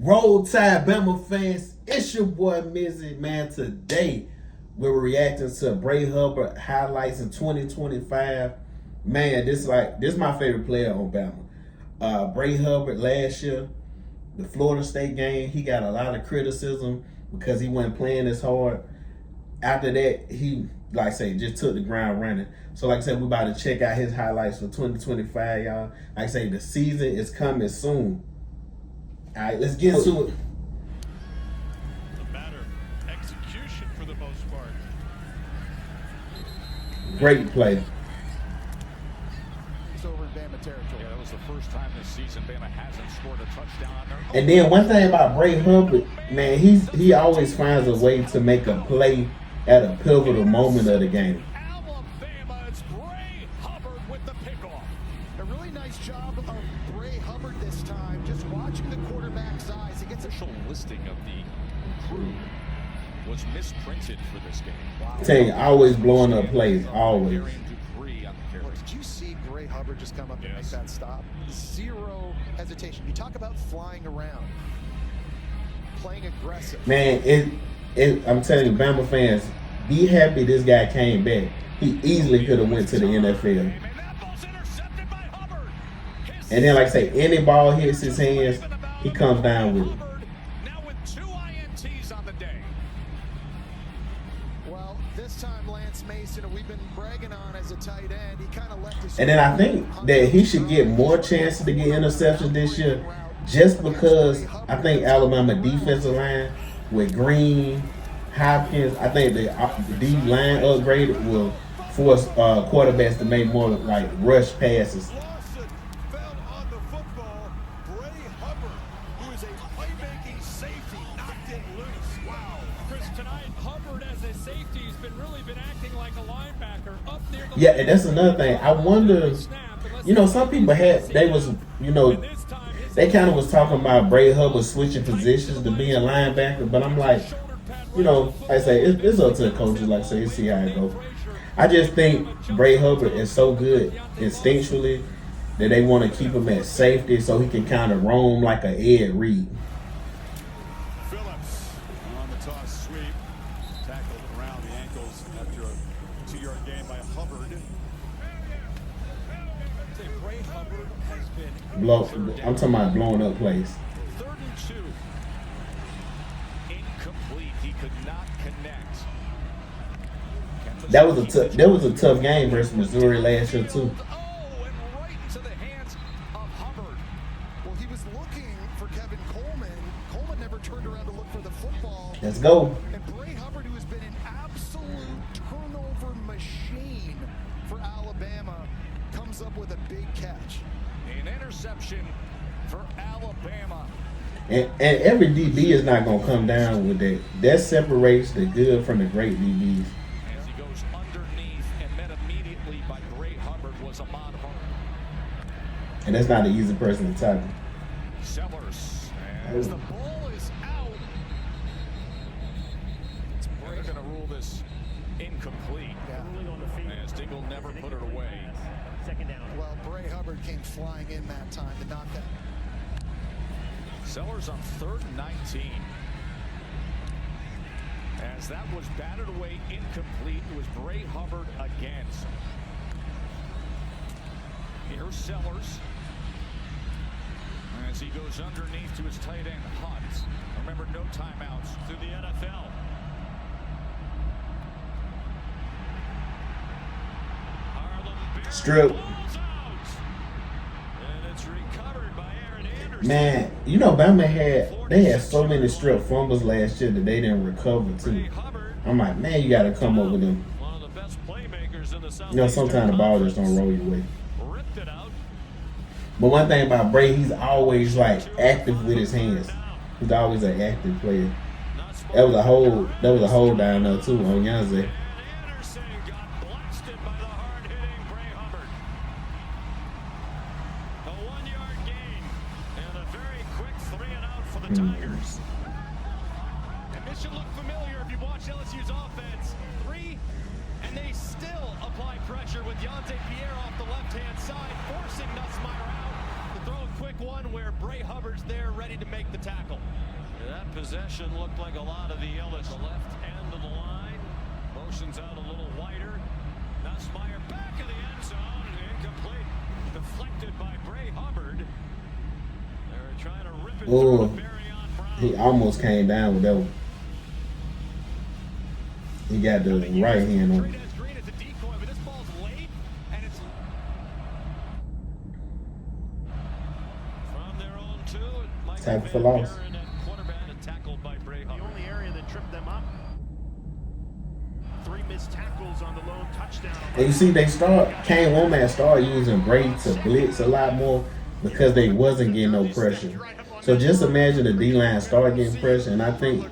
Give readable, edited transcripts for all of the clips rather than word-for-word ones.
Roll Tide Bama fans, it's your boy Mizzy, man. Today we're reacting to Bray Hubbard highlights in 2025. Man, this my favorite player on Bama. Bray Hubbard last year, the Florida State game, he got a lot of criticism because he wasn't playing as hard. After that, he just took the ground running. So like I said, we're about to check out his highlights for 2025, y'all. Like I say, the season is coming soon. All right, let's get into it. The matter execution for the most part. Great play. It's over in Bama territory. Yeah, that was the first time this season Bama hasn't scored a touchdown on their own. And then one thing about Bray Hubbard, man, he always finds a way to make a play at a pivotal moment of the game. Alabama, it's Bray Hubbard with the pickoff. A really nice job of Bray Hubbard this time, just watching the quarterback's eyes. He gets a Official listing of the crew was misprinted for this game. Wow. Tell you, always blowing up plays, always. Well, did you see Bray Hubbard just come up and make that stop? Zero hesitation. You talk about flying around, playing aggressive. Man, I'm telling you, Bama fans, be happy this guy came back. He easily could have went to the NFL. And then, like I say, any ball hits his hands, he comes down with it. Now with 2 INTs on the day. Well, this time Lance Mason, who we've been bragging on as a tight end, he kind of left his. And then I think that he should get more chances to get interceptions this year, just because I think Alabama defensive line with Green, Hopkins, I think the D line upgrade will force quarterbacks to make more rush passes. Fell on the football. Bray Hubbard, who is a playmaking safety, knocked it loose. Wow. Chris, tonight Hubbard as a safety has really been acting like a linebacker up near the Yeah, and that's another thing. I wonder, some people they kind of was talking about Bray Hubbard switching positions to be a linebacker, but I'm like, I say it's up to the coaches. Like I say, see how it goes. I just think Bray Hubbard is so good instinctually that they want to keep him at safety so he can kind of roam like a Ed Reed. Phillips on the toss sweep, tackled around the ankles after a 2-yard gain by Hubbard. Bray Hubbard has been I'm talking about blowing up plays. 3rd and 2. Incomplete. He could not connect. That was a tough game versus Missouri last year too. Oh, and right into the hands of Hubbard. Well, he was looking for Kevin Coleman. Coleman never turned around to look for the football. Let's go. And Bray Hubbard, who has been an absolute turnover machine for Alabama, comes up with a big catch. An interception for Alabama. And every DB is not going to come down with that. That separates the good from the great DBs. As he goes underneath and met immediately by Bray Hubbard was Ahmad Hubbard. And that's not an easy person to tackle. Sellers. As the ball is out. They're going to rule this incomplete. As Dingle never put it away. Second down. Well, Bray Hubbard came flying in that time to knock that. Sellers on 3rd and 19. As that was batted away incomplete, it was Bray Hubbard again. Here's Sellers. As he goes underneath to his tight end, Hunt. Remember, no timeouts through the NFL. Strip. Man, Bama had so many strip fumbles last year that they didn't recover too. I'm like, man, you got to come up with them. Sometimes the ball just don't roll your way. But one thing about Bray, he's always active with his hands. He's always an active player. That was a hold down there too on Yanze. Tigers. And this should look familiar if you watch LSU's offense. 3, and they still apply pressure with Yanze Pierre off the left-hand side, forcing Nussmeier out. The throw quick one where Bray Hubbard's there ready to make the tackle. That possession looked like a lot of the Ellis. The left end of the line. Motions out a little wider. Nussmeier back in the end zone. Incomplete. Deflected by Bray Hubbard. They're trying to rip it through to Barryon Brown. He almost came down with that one. He got the right hand on it. Tackle for loss. The only area that tripped them up. 3 missed tackles on the lone touchdown. And you see, Kane Womack started using Bray to blitz a lot more because they wasn't getting no pressure. So just imagine the D-line start getting pressure, and I think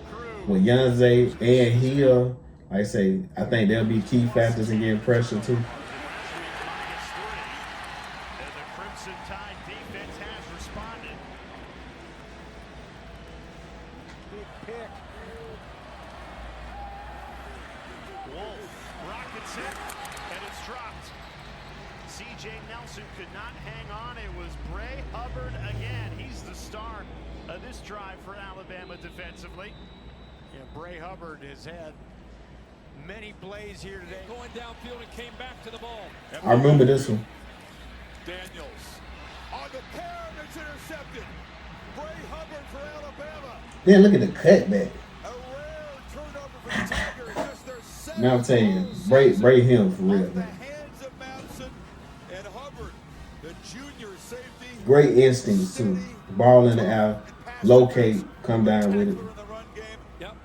with Yanze and Hill, like I say, I think they'll be key factors in getting pressure too. And the Crimson Tide defense has responded. Big pick. Wolf rockets it, and it's dropped. C.J. Nelson could not hang on. It was Bray Hubbard again. He's the star of this drive for Alabama defensively. Yeah, Bray Hubbard has had many plays here today. Going downfield and came back to the ball. I remember this one. Daniels on the pair, and it's intercepted. Bray Hubbard for Alabama. Then look at the cutback. A rare turnover for the Tigers. Just their second Now I'm telling you, Bray him for real, off the man. hands of Madison and Hubbard, the junior safety. Great instincts too. Ball in the air, locate, come down with it. In the run game. Yep.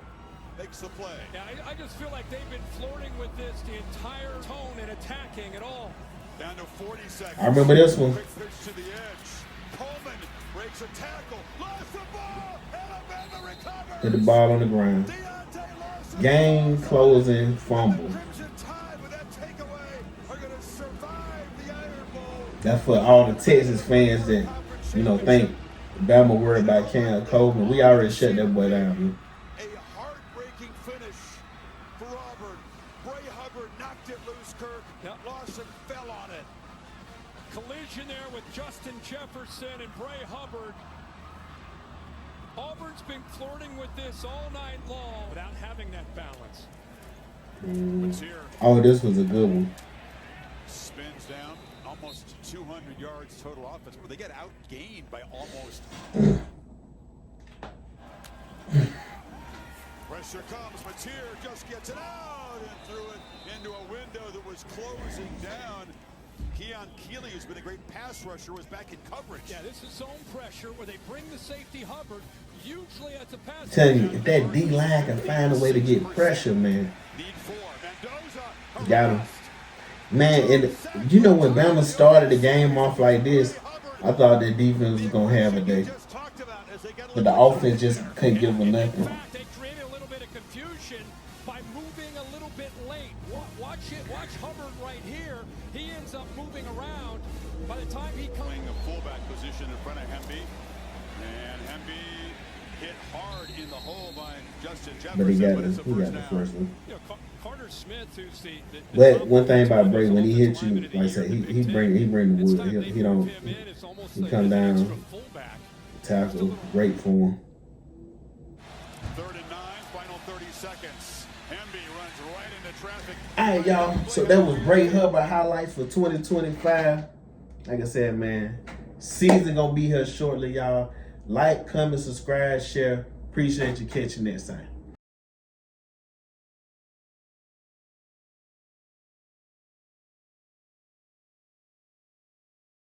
Makes the play. Yeah, I just feel like they've been flirting with this the entire tone and attacking at all. Down to 40 seconds. I remember this one. Quick pitch to the edge. Coleman breaks a tackle. Lost the ball. Alabama recovers. Put the ball on the ground. Deontay Lawson. Game closing fumble. Crimson Tide with that takeaway are going to survive the Iron Bowl. That's for all the Texas fans that, think Bama worried about Cam Coleman. We already shut that boy down here. A heartbreaking finish for Auburn. Bray Hubbard knocked it loose, Kirk. Lawson fell on it. Collision there with Justin Jefferson and Bray Hubbard. Auburn's been flirting with this all night long without having that balance. It's here. Oh, this was a good one. Spins down, almost 200 yards total offense, but they get outgained by almost. Pressure comes, Mateer just gets it out and threw it into a window that was closing down. Keon Keeley, who's been a great pass rusher, was back in coverage. Yeah, this is zone pressure where they bring the safety Hubbard. Usually that's a pass. Tell you, if that D-line can find a way to get pressure, man. Need 4. Mendoza. Got him. Man, and when Bama started the game off like this, I thought the defense was going to have a day. But the offense just couldn't give them nothing. In fact, they created a little bit of confusion by moving a little bit late. Watch Hubbard right here. He ends up moving around. By the time he comes... Playing a fullback position in front of Hemby. And Hemby hit hard in the hole by Justin Jefferson. But he got it's a the first one. Carter Smith, who's the But one thing about Bray, when he hits you, like I said, he bring the wood. He don't. He come down, tackle, great for him. 3rd and 9, final 30 seconds. Hemby runs right into traffic. All right, y'all. So that was Bray Hubbard highlights for 2025. Like I said, man, season gonna be here shortly, y'all. Like, comment, subscribe, share. Appreciate you catching next time.